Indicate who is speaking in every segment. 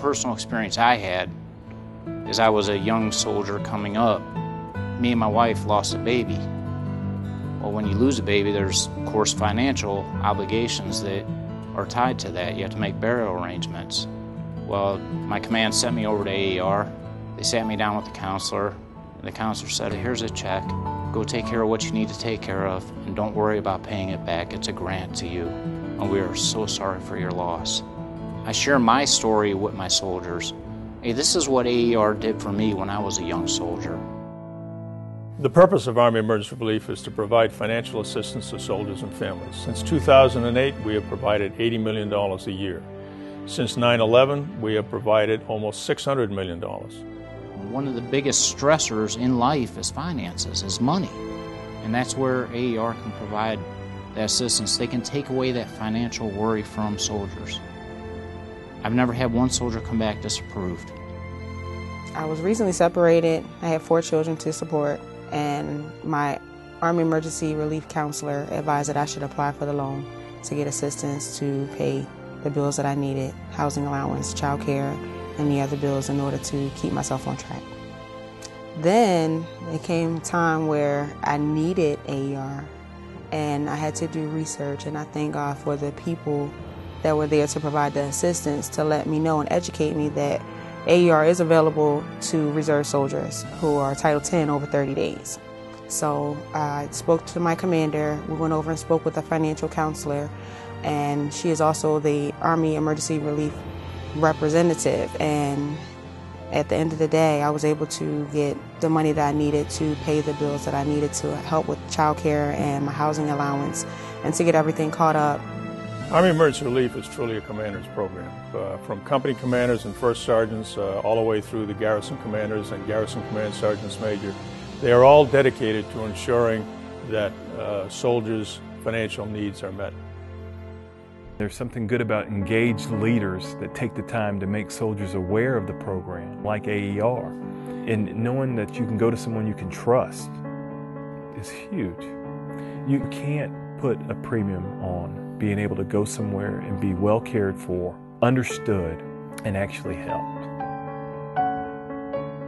Speaker 1: personal experience I had is I was a young soldier coming up. Me and my wife lost a baby. Well, when you lose a baby, there's, of course, financial obligations that are tied to that. You have to make burial arrangements. Well, my command sent me over to AAR. They sat me down with the counselor, and the counselor said, here's a check. Go take care of what you need to take care of, and don't worry about paying it back. It's a grant to you, and we are so sorry for your loss. I share my story with my soldiers. Hey, this is what AAR did for me when I was a young soldier.
Speaker 2: The purpose of Army Emergency Relief is to provide financial assistance to soldiers and families. Since 2008, we have provided $80 million a year. Since 9/11, we have provided almost $600 million.
Speaker 1: One of the biggest stressors in life is finances, is money. And that's where AAR can provide that assistance. They can take away that financial worry from soldiers. I've never had one soldier come back disapproved.
Speaker 3: I was recently separated. I had 4 children to support, and my Army Emergency Relief counselor advised that I should apply for the loan to get assistance to pay the bills that I needed, housing allowance, child care, and the other bills in order to keep myself on track. Then it came time where I needed AAR, and I had to do research, and I thank God for the people that were there to provide the assistance to let me know and educate me that AAR is available to reserve soldiers who are Title 10 over 30 days. So I spoke to my commander. We went over and spoke with a financial counselor, and she is also the Army Emergency Relief representative. And at the end of the day, I was able to get the money that I needed to pay the bills that I needed to help with child care and my housing allowance and to get everything caught up.
Speaker 2: Army Emergency Relief is truly a commander's program. From company commanders and first sergeants all the way through the garrison commanders and garrison command sergeants major, they are all dedicated to ensuring that soldiers' financial needs are met.
Speaker 4: There's something good about engaged leaders that take the time to make soldiers aware of the program, like AAR. And knowing that you can go to someone you can trust is huge. You can't put a premium on being able to go somewhere and be well cared for, understood, and actually helped.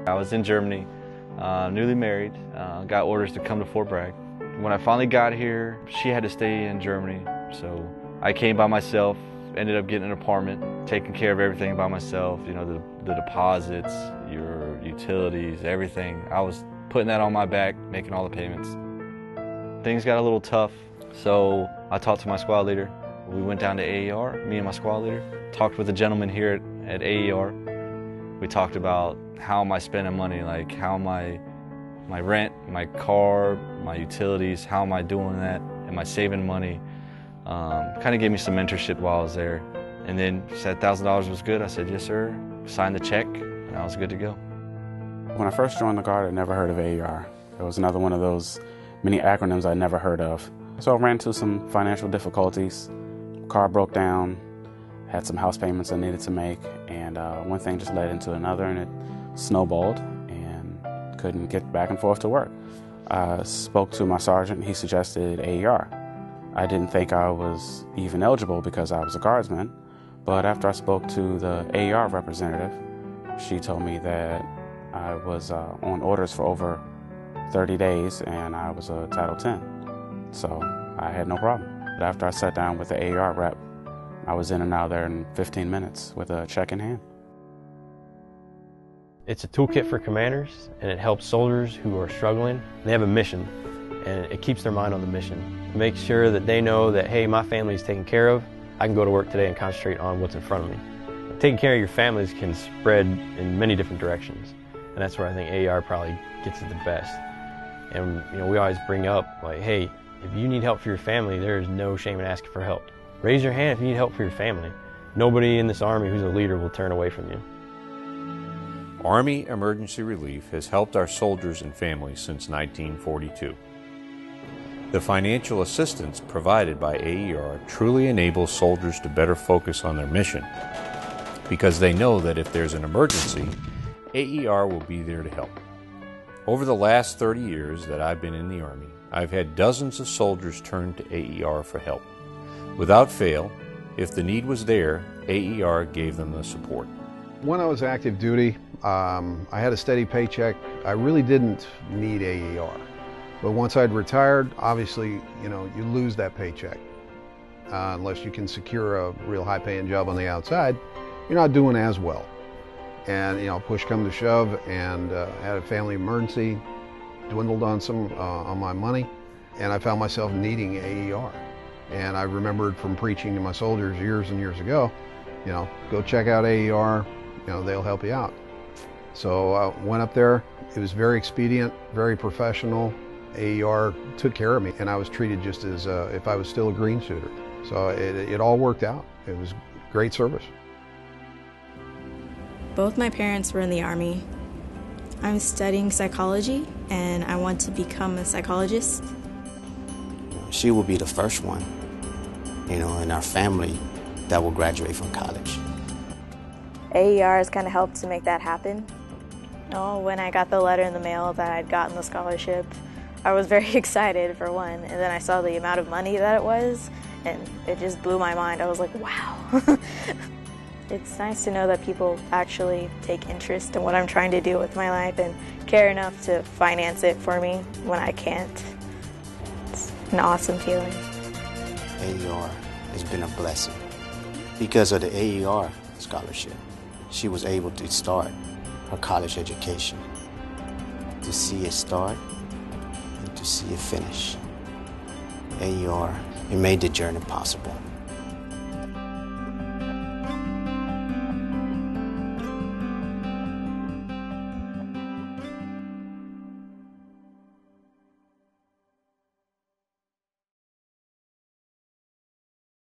Speaker 5: I was in Germany, newly married, got orders to come to Fort Bragg. When I finally got here, she had to stay in Germany, so I came by myself, ended up getting an apartment, taking care of everything by myself, you know, the deposits, your utilities, everything. I was putting that on my back, making all the payments. Things got a little tough, so I talked to my squad leader. We went down to AAR, me and my squad leader, talked with a gentleman here at AAR. We talked about how am I spending money, like how am my rent, my car, my utilities, how am I doing that? Am I saving money? Kind of gave me some mentorship while I was there. And then said $1,000 was good. I said, yes, sir. Signed the check, and I was good to go.
Speaker 6: When I first joined the Guard, I never heard of AAR. It was another one of those many acronyms I never heard of. So I ran into some financial difficulties. Car broke down, had some house payments I needed to make, and one thing just led into another, and it snowballed, and couldn't get back and forth to work. I spoke to my sergeant. He suggested AAR. I didn't think I was even eligible because I was a guardsman, but after I spoke to the AAR representative, she told me that I was on orders for over 30 days and I was a Title 10, so I had no problem. But after I sat down with the AAR rep, I was in and out of there in 15 minutes with a check in hand.
Speaker 7: It's a toolkit for commanders, and it helps soldiers who are struggling. They have a mission, and it keeps their mind on the mission. It makes sure that they know that, hey, my family is taken care of. I can go to work today and concentrate on what's in front of me. Taking care of your families can spread in many different directions, and that's where I think AAR probably gets it the best. And you know, we always bring up, like, hey, if you need help for your family, there is no shame in asking for help. Raise your hand if you need help for your family. Nobody in this Army who's a leader will turn away from you.
Speaker 8: Army Emergency Relief has helped our soldiers and families since 1942. The financial assistance provided by AAR truly enables soldiers to better focus on their mission because they know that if there's an emergency, AAR will be there to help. Over the last 30 years that I've been in the Army, I've had dozens of soldiers turn to AAR for help. Without fail, if the need was there, AAR gave them the support.
Speaker 9: When I was active duty, I had a steady paycheck. I really didn't need AER. But once I'd retired, obviously, you lose that paycheck. Unless you can secure a real high-paying job on the outside, you're not doing as well. And, push come to shove, and had a family emergency, dwindled on my money, and I found myself needing AER. And I remembered from preaching to my soldiers years and years ago, go check out AER, they'll help you out. So I went up there. It was very expedient, very professional. AER took care of me, and I was treated just as if I was still a green shooter. So it all worked out. It was great service.
Speaker 10: Both my parents were in the Army. I'm studying psychology, and I want to become a psychologist.
Speaker 11: She will be the first one, in our family that will graduate from college.
Speaker 10: AER has kind of helped to make that happen. When I got the letter in the mail that I'd gotten the scholarship, I was very excited for one, and then I saw the amount of money that it was, and it just blew my mind. I was like, wow. It's nice to know that people actually take interest in what I'm trying to do with my life and care enough to finance it for me when I can't. It's an awesome feeling.
Speaker 11: AER has been a blessing. Because of the AER scholarship, she was able to start her college education. To see it start and to see it finish. AER, it made the journey possible.